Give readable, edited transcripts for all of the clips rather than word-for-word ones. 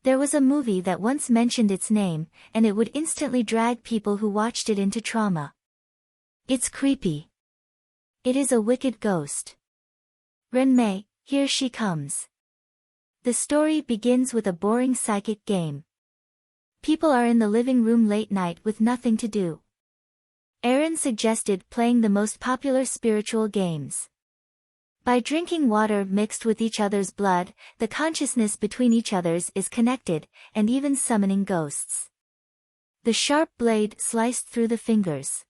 There was a movie that once mentioned its name, and it would instantly drag people who watched it into trauma. It's creepy. It is a wicked ghost. Renmei, here she comes. The story begins with a boring psychic game. People are in the living room late night with nothing to do. Aaron suggested playing the most popular spiritual games. By drinking water mixed with each other's blood, the consciousness between each others is connected, and even summoning ghosts. The sharp blade sliced through the fingers.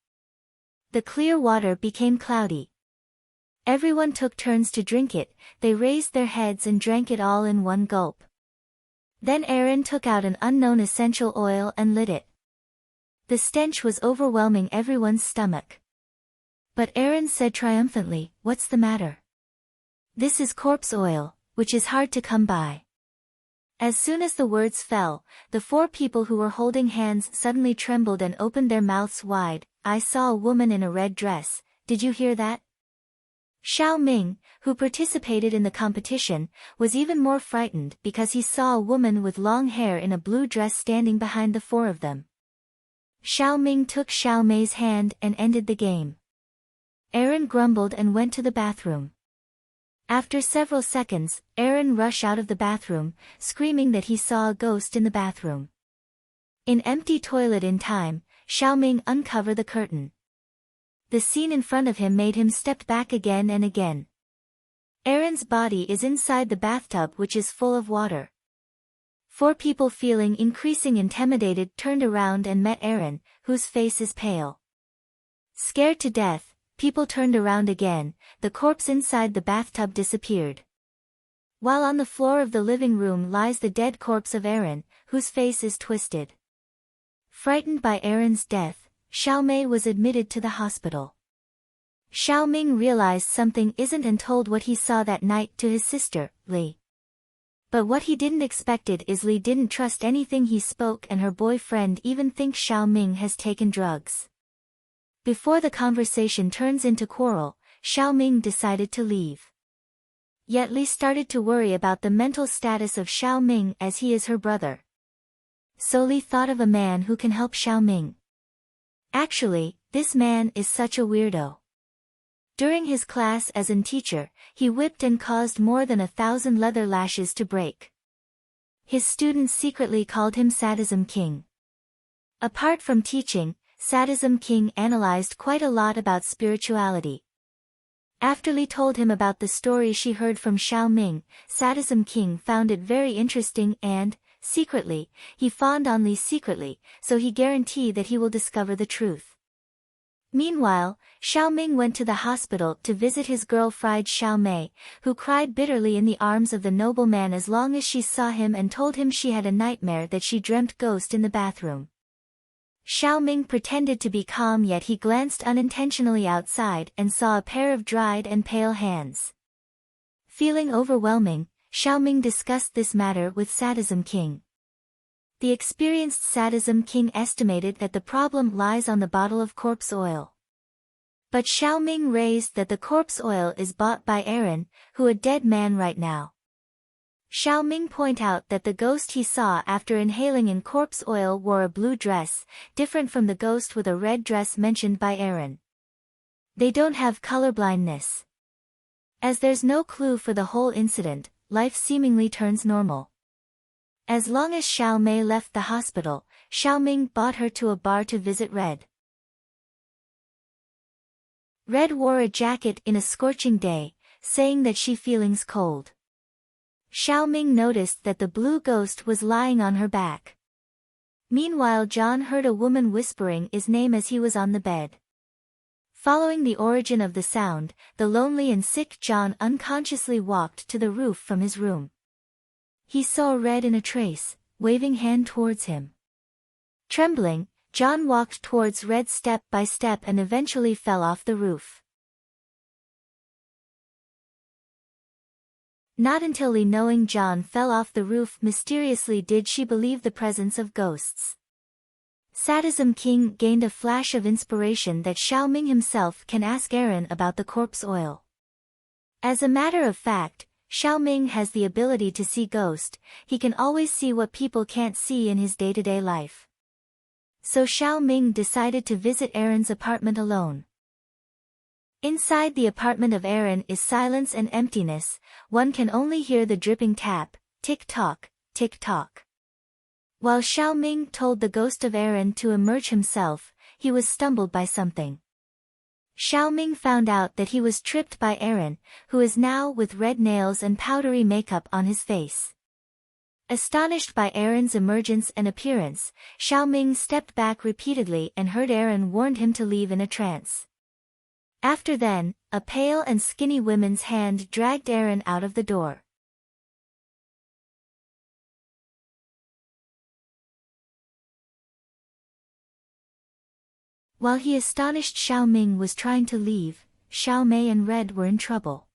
The clear water became cloudy. Everyone took turns to drink it. They raised their heads and drank it all in one gulp. Then Aaron took out an unknown essential oil and lit it. The stench was overwhelming everyone's stomach. But Aaron said triumphantly, "What's the matter? This is corpse oil, which is hard to come by." As soon as the words fell, the 4 people who were holding hands suddenly trembled and opened their mouths wide. "I saw a woman in a red dress, did you hear that?" Xiao Ming, who participated in the competition, was even more frightened because he saw a woman with long hair in a blue dress standing behind the 4 of them. Xiao Ming took Xiao Mei's hand and ended the game. Aaron grumbled and went to the bathroom. After several seconds, Aaron rushed out of the bathroom, screaming that he saw a ghost in the bathroom. In empty toilet in time, Xiao Ming uncovered the curtain. The scene in front of him made him step back again and again. Aaron's body is inside the bathtub which is full of water. 4 people feeling increasing intimidated turned around and met Aaron, whose face is pale. Scared to death, people turned around again. The corpse inside the bathtub disappeared. While on the floor of the living room lies the dead corpse of Aaron, whose face is twisted. Frightened by Aaron's death, Xiao Mei was admitted to the hospital. Xiao Ming realized something isn't and told what he saw that night to his sister, Li. But what he didn't expected is Li didn't trust anything he spoke and her boyfriend even thinks Xiao Ming has taken drugs. Before the conversation turns into quarrel, Xiao Ming decided to leave. Yet Li started to worry about the mental status of Xiao Ming as he is her brother. So Li thought of a man who can help Xiao Ming. Actually, this man is such a weirdo. During his class as an teacher, he whipped and caused more than 1,000 leather lashes to break. His students secretly called him Sadism King. Apart from teaching, Sadism King analyzed quite a lot about spirituality. After Li told him about the story she heard from Xiao Ming, Sadism King found it very interesting and, secretly, he fawned on Li secretly, so he guaranteed that he will discover the truth. Meanwhile, Xiao Ming went to the hospital to visit his girlfriend Xiao Mei, who cried bitterly in the arms of the nobleman as long as she saw him and told him she had a nightmare that she dreamt ghost in the bathroom. Xiao Ming pretended to be calm, yet he glanced unintentionally outside and saw a pair of dried and pale hands. Feeling overwhelming, Xiao Ming discussed this matter with Sadism King. The experienced Sadism King estimated that the problem lies on the bottle of corpse oil. But Xiao Ming raised that the corpse oil is bought by Aaron, who a dead man right now. Xiao Ming point out that the ghost he saw after inhaling in corpse oil wore a blue dress, different from the ghost with a red dress mentioned by Aaron. They don't have colorblindness. As there's no clue for the whole incident, life seemingly turns normal. As long as Xiao Mei left the hospital, Xiao Ming brought her to a bar to visit Red. Red wore a jacket in a scorching day, saying that she feelings cold. Xiao Ming noticed that the blue ghost was lying on her back. Meanwhile, John heard a woman whispering his name as he was on the bed. Following the origin of the sound, the lonely and sick John unconsciously walked to the roof from his room. He saw Red in a trace, waving hand towards him. Trembling, John walked towards Red step by step and eventually fell off the roof. Not until Li knowing John fell off the roof mysteriously did she believe the presence of ghosts. Sadism King gained a flash of inspiration that Xiao Ming himself can ask Aaron about the corpse oil. As a matter of fact, Xiao Ming has the ability to see ghosts. He can always see what people can't see in his day-to-day life. So Xiao Ming decided to visit Aaron's apartment alone. Inside the apartment of Aaron is silence and emptiness. One can only hear the dripping tap, tick-tock, tick-tock. While Xiao Ming told the ghost of Aaron to emerge himself, he was stumbled by something. Xiao Ming found out that he was tripped by Aaron, who is now with red nails and powdery makeup on his face. Astonished by Aaron's emergence and appearance, Xiao Ming stepped back repeatedly and heard Aaron warned him to leave in a trance. After then, a pale and skinny woman's hand dragged Aaron out of the door. While he astonished Xiao Ming was trying to leave, Xiao Mei and Red were in trouble.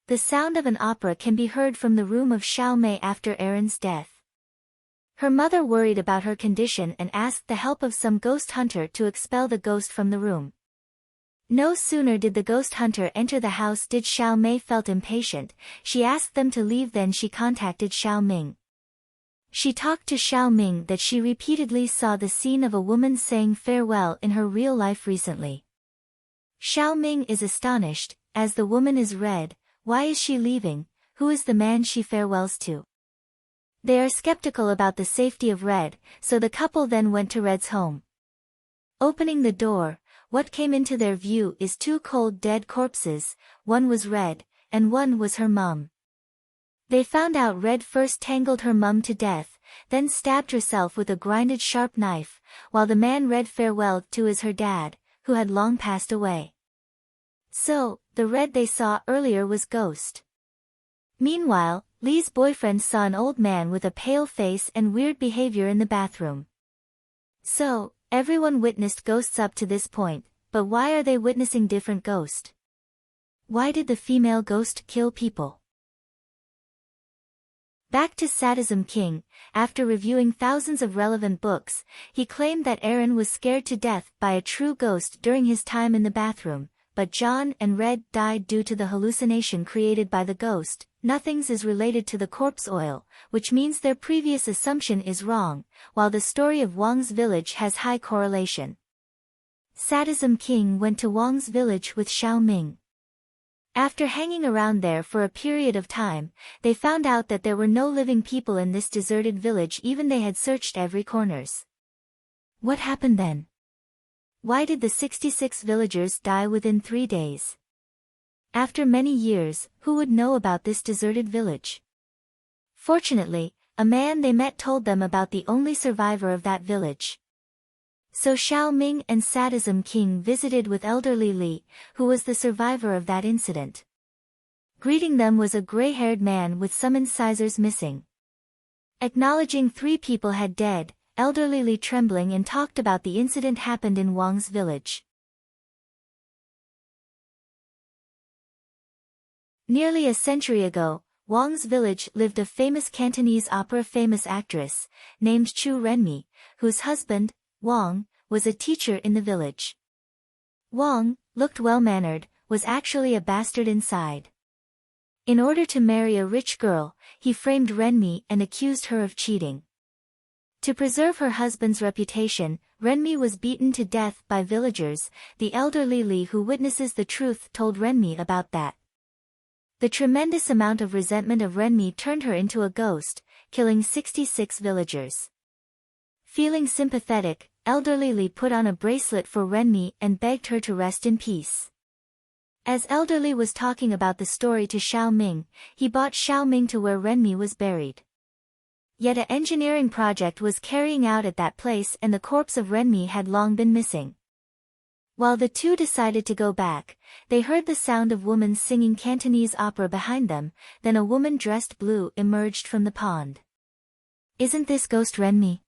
The sound of an opera can be heard from the room of Xiao Mei after Aaron's death. Her mother worried about her condition and asked the help of some ghost hunter to expel the ghost from the room. No sooner did the ghost hunter enter the house did Xiao Mei felt impatient. She asked them to leave, then she contacted Xiao Ming. She talked to Xiao Ming that she repeatedly saw the scene of a woman saying farewell in her real life recently. Xiao Ming is astonished, as the woman is Red. Why is she leaving? Who is the man she farewells to? They are skeptical about the safety of Red, so the couple then went to Red's home. Opening the door, what came into their view is two cold dead corpses. One was Red, and one was her mum. They found out Red first tangled her mum to death, then stabbed herself with a grinded sharp knife, while the man Red farewelled to is her dad, who had long passed away. So, the Red they saw earlier was Ghost. Meanwhile, Lee's boyfriend saw an old man with a pale face and weird behavior in the bathroom. So, everyone witnessed ghosts up to this point, but why are they witnessing different ghosts? Why did the female ghost kill people? Back to Sadism King, after reviewing thousands of relevant books, he claimed that Aaron was scared to death by a true ghost during his time in the bathroom, but John and Red died due to the hallucination created by the ghost. Nothing's is related to the corpse oil, which means their previous assumption is wrong, while the story of Wang's village has high correlation. Sadism King went to Wang's village with Xiao Ming. After hanging around there for a period of time, they found out that there were no living people in this deserted village even they had searched every corners. What happened then? Why did the 66 villagers die within 3 days? After many years, who would know about this deserted village? Fortunately, a man they met told them about the only survivor of that village. So Xiao Ming and Sadism King visited with elderly Li, who was the survivor of that incident. Greeting them was a gray-haired man with some incisors missing. Acknowledging 3 people had died, elderly Li trembling and talked about the incident happened in Wang's village. Nearly a century ago, Wang's village lived a famous Cantonese opera famous actress, named Chu Renmi, whose husband, Wang, was a teacher in the village. Wang, looked well-mannered, was actually a bastard inside. In order to marry a rich girl, he framed Renmi and accused her of cheating. To preserve her husband's reputation, Renmi was beaten to death by villagers. The elderly Li who witnesses the truth told Renmi about that. The tremendous amount of resentment of Renmi turned her into a ghost, killing 66 villagers. Feeling sympathetic, elderly Li put on a bracelet for Renmi and begged her to rest in peace. As elderly was talking about the story to Xiao Ming, he brought Xiao Ming to where Renmi was buried. Yet an engineering project was carrying out at that place and the corpse of Renmi had long been missing. While the two decided to go back, they heard the sound of women singing Cantonese opera behind them, then a woman dressed blue emerged from the pond. Isn't this ghost Renmi?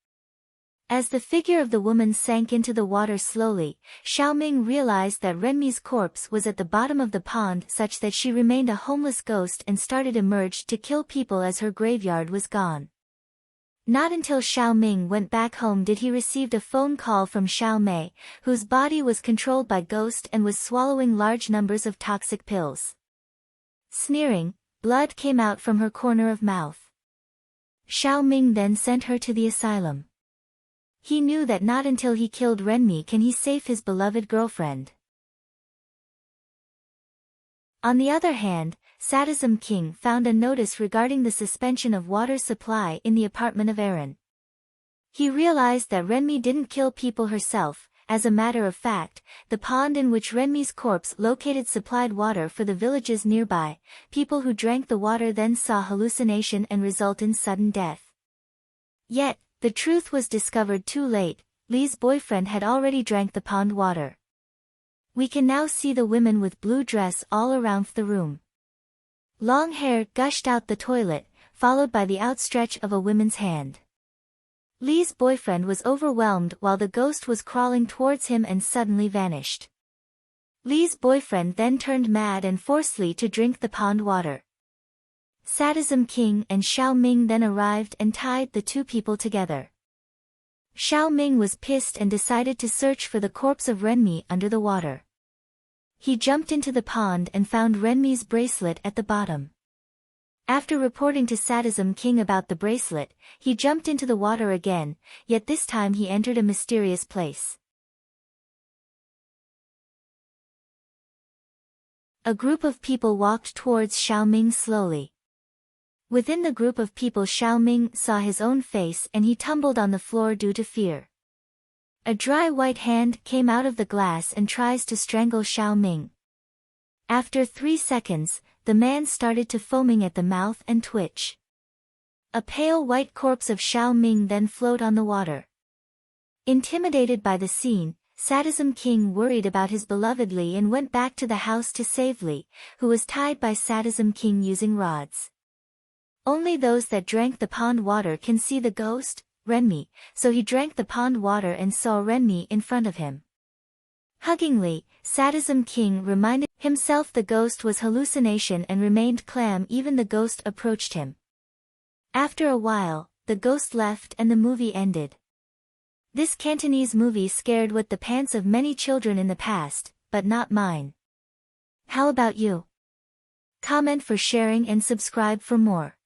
As the figure of the woman sank into the water slowly, Xiao Ming realized that Renmi's corpse was at the bottom of the pond such that she remained a homeless ghost and started emerged to kill people as her graveyard was gone. Not until Xiao Ming went back home did he receive a phone call from Xiao Mei, whose body was controlled by ghost and was swallowing large numbers of toxic pills. Sneering, Blood came out from her corner of mouth. Xiao Ming then sent her to the asylum. He knew that not until he killed Renmi can he save his beloved girlfriend. On the other hand, Sadism King found a notice regarding the suspension of water supply in the apartment of Aaron. He realized that Renmi didn't kill people herself. As a matter of fact, the pond in which Renmi's corpse located supplied water for the villages nearby. People who drank the water then saw hallucination and result in sudden death. Yet, the truth was discovered too late. Li's boyfriend had already drank the pond water. We can now see the women with blue dress all around the room. Long hair gushed out the toilet, followed by the outstretch of a woman's hand. Li's boyfriend was overwhelmed while the ghost was crawling towards him and suddenly vanished. Li's boyfriend then turned mad and forced Li to drink the pond water. Sadism King and Xiao Ming then arrived and tied the two people together. Xiao Ming was pissed and decided to search for the corpse of Renmi under the water. He jumped into the pond and found Renmi's bracelet at the bottom. After reporting to Sadism King about the bracelet, he jumped into the water again, yet this time he entered a mysterious place. A group of people walked towards Xiao Ming slowly. Within the group of people, Xiao Ming saw his own face and he tumbled on the floor due to fear. A dry white hand came out of the glass and tries to strangle Xiao Ming. After 3 seconds, the man started to foaming at the mouth and twitch. A pale white corpse of Xiao Ming then floated on the water. Intimidated by the scene, Sadism King worried about his beloved Li and went back to the house to save Li, who was tied by Sadism King using rods. Only those that drank the pond water can see the ghost, Renmi, so he drank the pond water and saw Renmi in front of him. Hugging Li, Sadism King reminded himself the ghost was hallucination and remained calm even the ghost approached him. After a while, the ghost left and the movie ended. This Cantonese movie scared what the pants of many children in the past, but not mine. How about you? Comment for sharing and subscribe for more.